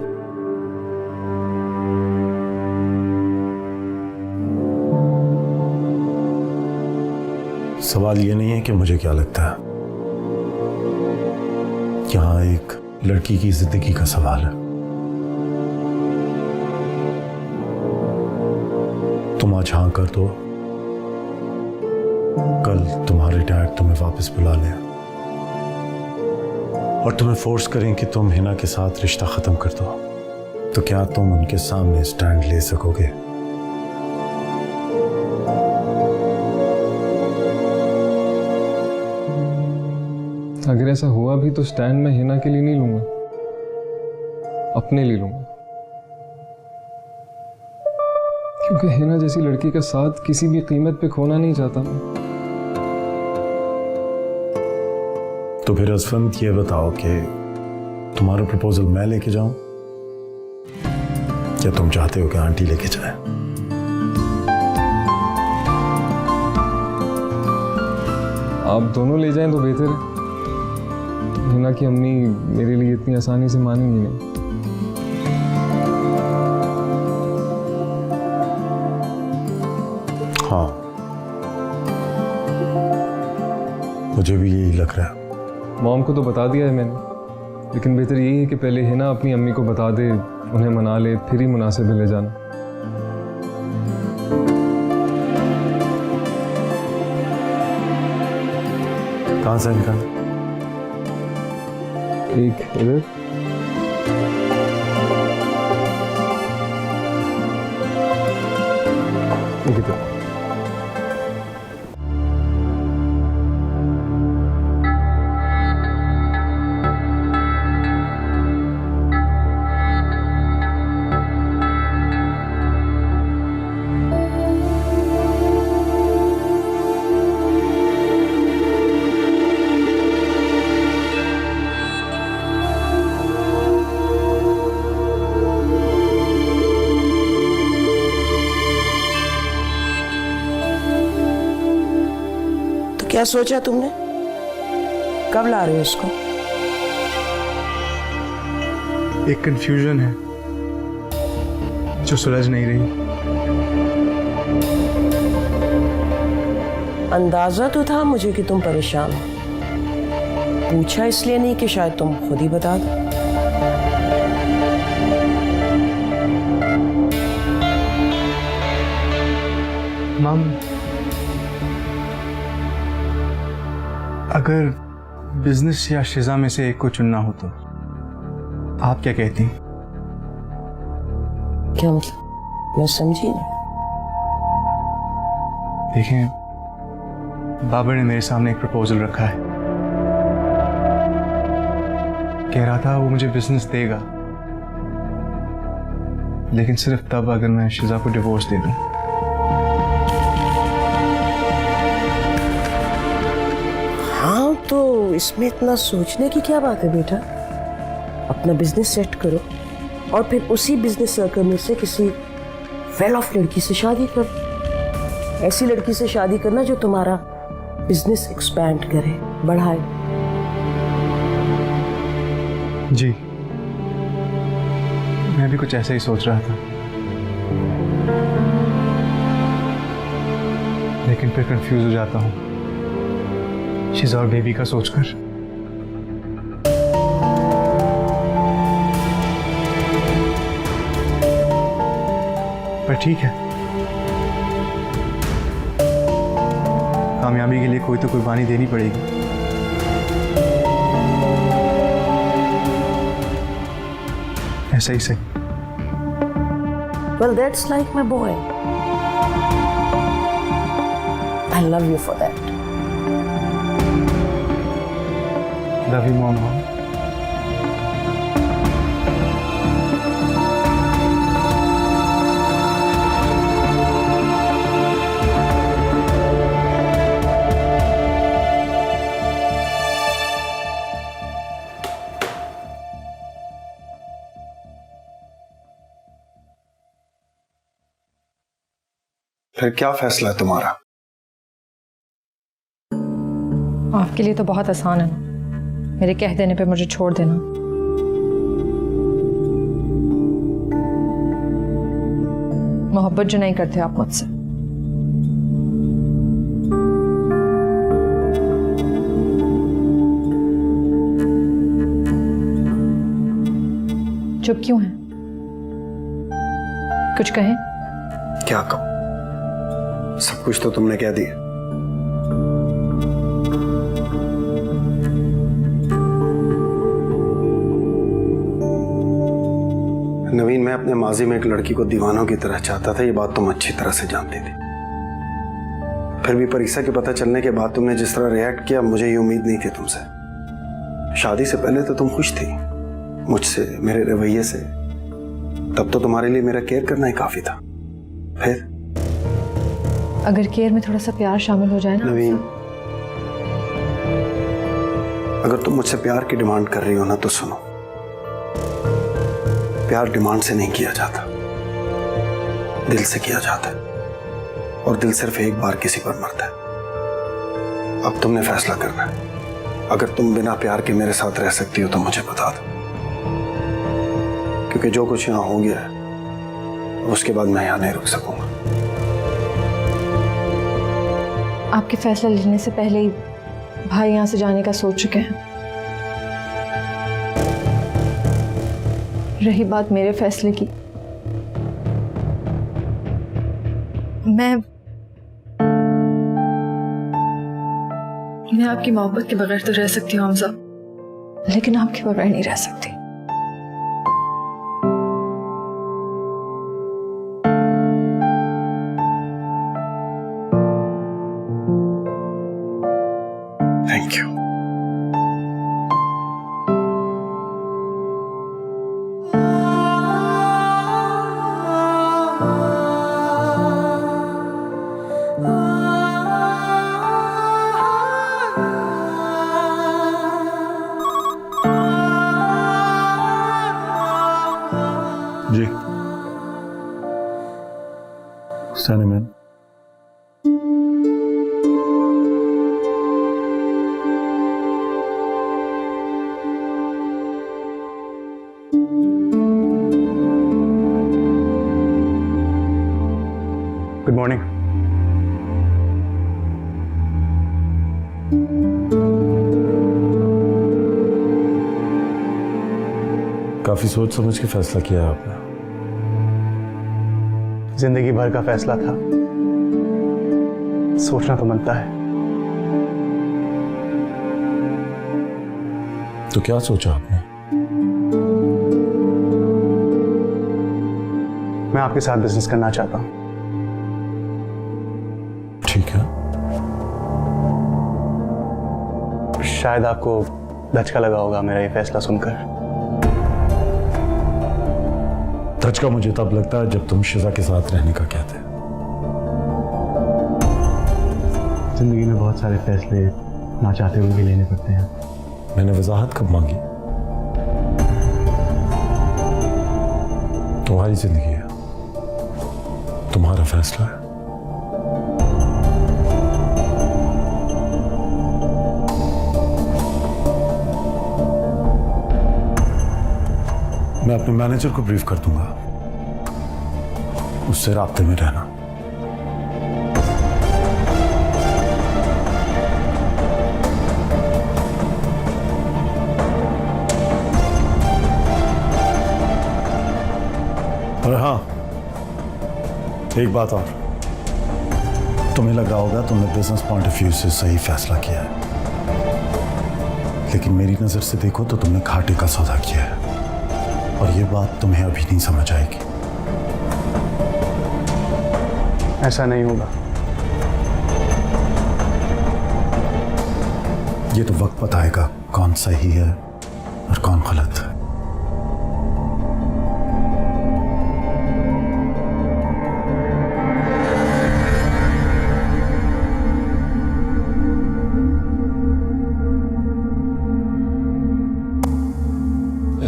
F: सवाल ये नहीं है कि मुझे क्या लगता है, यहां एक लड़की की जिंदगी का सवाल है। तुम आज हाँ कर दो, कल तुम्हारे डैड तुम्हें वापस बुला लें और तुम्हें फोर्स करें कि तुम हिना के साथ रिश्ता खत्म कर दो, तो क्या तुम उनके सामने स्टैंड ले सकोगे?
I: अगर ऐसा हुआ भी तो स्टैंड मैं हिना के लिए नहीं लूंगा, अपने लिए लूंगा, क्योंकि हिना जैसी लड़की का साथ किसी भी कीमत पे खोना नहीं चाहता मैं।
F: तो फिर असफंद ये बताओ कि तुम्हारा प्रपोजल मैं लेके जाऊं या तुम चाहते हो कि आंटी लेके जाए?
I: आप दोनों ले जाएं तो बेहतर है। हिना की अम्मी मेरे लिए इतनी आसानी से मानेंगी नहीं।
F: हाँ, मुझे भी यही लग रहा है।
I: मॉम को तो बता दिया है मैंने, लेकिन बेहतर यही है कि पहले हिना अपनी अम्मी को बता दे, उन्हें मना ले, फिर ही मुनासिब है ले जाना।
F: कहाँ से इनका?
I: एक इधर, एक इधर।
E: क्या सोचा तुमने? कब ला रहे हो उसको?
H: एक कंफ्यूजन है जो सुलझ नहीं रही।
E: अंदाजा तो था मुझे कि तुम परेशान हो, पूछा इसलिए नहीं कि शायद तुम खुद ही बता दो।
H: मम, अगर बिजनेस या शिजा में से एक को चुनना हो तो आप क्या कहती?
E: क्या मतलब? मैं समझी नहीं।
H: देखें, बाबर ने मेरे सामने एक प्रपोजल रखा है। कह रहा था वो मुझे बिजनेस देगा, लेकिन सिर्फ तब अगर मैं शिजा को डिवोर्स दे दूं।
E: हाँ, तो इसमें इतना सोचने की क्या बात है बेटा? अपना बिजनेस सेट करो और फिर उसी बिजनेस सर्कल में से किसी वेल ऑफ लड़की से शादी करो। ऐसी लड़की से शादी करना जो तुम्हारा बिजनेस एक्सपैंड करे, बढ़ाए।
H: जी, मैं भी कुछ ऐसा ही सोच रहा था, लेकिन फिर कंफ्यूज हो जाता हूँ शिजा और बेबी का सोचकर। पर ठीक है, कामयाबी के लिए कोई तो कुर्बानी देनी पड़ेगी। ऐसा ही सही।
E: Well, that's like my boy. I love you for that.
H: Love you, Mom.
C: फिर क्या फैसला है तुम्हारा?
B: आपके लिए तो बहुत आसान है ना, मेरे कह देने पे मुझे छोड़ देना। मोहब्बत जो नहीं करते आप मुझसे। चुप क्यों हैं? कुछ कहें?
C: क्या कहूं? सब कुछ तो तुमने कह दिया। नवीन, मैं अपने माजी में एक लड़की को दीवानों की तरह चाहता था, ये बात तुम अच्छी तरह से जानती थी। फिर भी परीक्षा के पता चलने के बाद तुमने जिस तरह रिएक्ट किया, मुझे ये उम्मीद नहीं थी तुमसे। शादी से पहले तो तुम खुश थी मुझसे, मेरे रवैये से। तब तो तुम्हारे लिए मेरा केयर करना ही काफी था। फिर
B: अगर केयर में थोड़ा सा प्यार शामिल हो जाए ना।
C: नवीन, अगर तुम मुझसे प्यार की डिमांड कर रही हो ना, तो सुनो, प्यार डिमांड से नहीं किया जाता, दिल से किया जाता है। और दिल सिर्फ एक बार किसी पर मरता है। अब तुमने फैसला करना है। अगर तुम बिना प्यार के मेरे साथ रह सकती हो तो मुझे बता दो, क्योंकि जो कुछ यहां हो गया है उसके बाद मैं यहां नहीं रुक सकूंगा।
B: आपके फैसला लेने से पहले ही भाई यहां से जाने का सोच चुके हैं। रही बात मेरे फैसले की, मैं आपकी मोहब्बत के बगैर तो रह सकती हूँ हमजा, लेकिन आपके बगैर नहीं रह सकती।
C: Thank you.
F: जी, सैनिमैन,
H: गुड मॉर्निंग।
F: काफी सोच समझ के फैसला किया है आपने।
H: जिंदगी भर का फैसला था, सोचना तो बनता है।
F: तो क्या सोचा आपने?
H: मैं आपके साथ बिजनेस करना चाहता हूँ।
F: ठीक है,
H: शायद आपको धचका लगा होगा मेरा ये फैसला सुनकर।
F: धचका मुझे तब लगता है जब तुम शिजा के साथ रहने का कहते।
H: जिंदगी में बहुत सारे फैसले ना चाहते हुए भी लेने पड़ते हैं।
F: मैंने वजाहत कब मांगी? तुम्हारी जिंदगी है, तुम्हारा फैसला है। मैं अपने मैनेजर को ब्रीफ कर दूंगा, उससे राब्ते में रहना। और हाँ, एक बात और, तुम्हें लग रहा होगा तुमने बिजनेस पॉइंट ऑफ व्यू से सही फैसला किया है, लेकिन मेरी नजर से देखो तो तुमने घाटे का सौदा किया है, और ये बात तुम्हें अभी नहीं समझ आएगी।
H: ऐसा नहीं होगा।
F: ये तो वक्त बताएगा कौन सही है और कौन गलत है।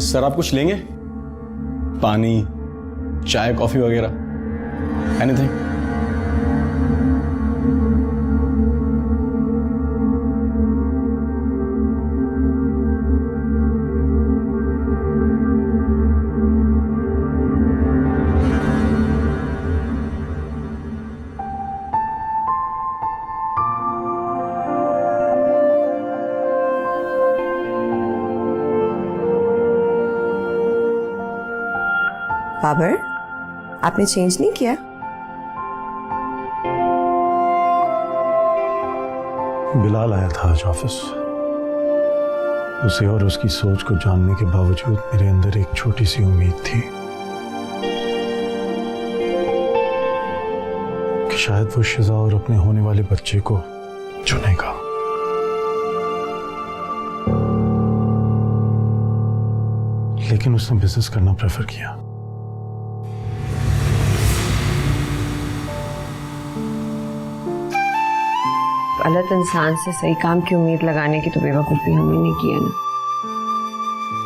O: सर आप कुछ लेंगे? पानी, चाय, कॉफी वगैरह, एनीथिंग?
D: बाबर, आपने चेंज नहीं किया?
F: बिलाल आया था आज ऑफिस। उसे और उसकी सोच को जानने के बावजूद मेरे अंदर एक छोटी सी उम्मीद थी कि शायद वो शिजा और अपने होने वाले बच्चे को चुनेगा। लेकिन उसने बिजनेस करना प्रेफर किया।
D: गलत इंसान से सही काम की उम्मीद लगाने की तो बेवकूफ़ी हमने नहीं की है ना।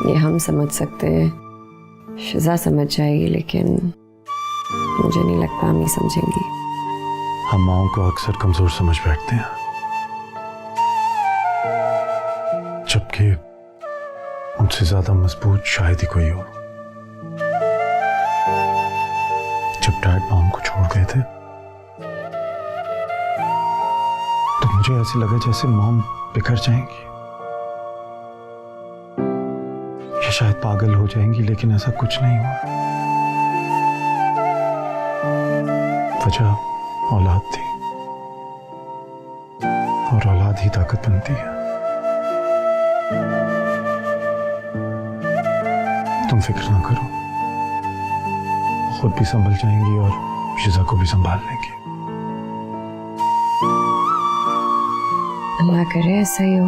D: ये हम समझ सकते हैं, शिजा समझ जाएगी, लेकिन मुझे नहीं लगता हम ही समझेंगी।
F: हम माओं को अक्सर कमजोर समझ बैठते हैं, जबकि उनसे ज्यादा मजबूत शायद ही कोई हो। जब डैड मॉम को छोड़ गए थे तो मुझे ऐसे लगा जैसे मॉम बिखर जाएंगी या शायद पागल हो जाएंगी, लेकिन ऐसा कुछ नहीं हुआ। वजह औलाद थी, और औलाद ही ताकत बनती है। तुम फिक्र ना करो, खुद भी संभल जाएंगी और शिजा को भी संभाल लेंगी।
D: अल्लाह करे ऐसा ही हो।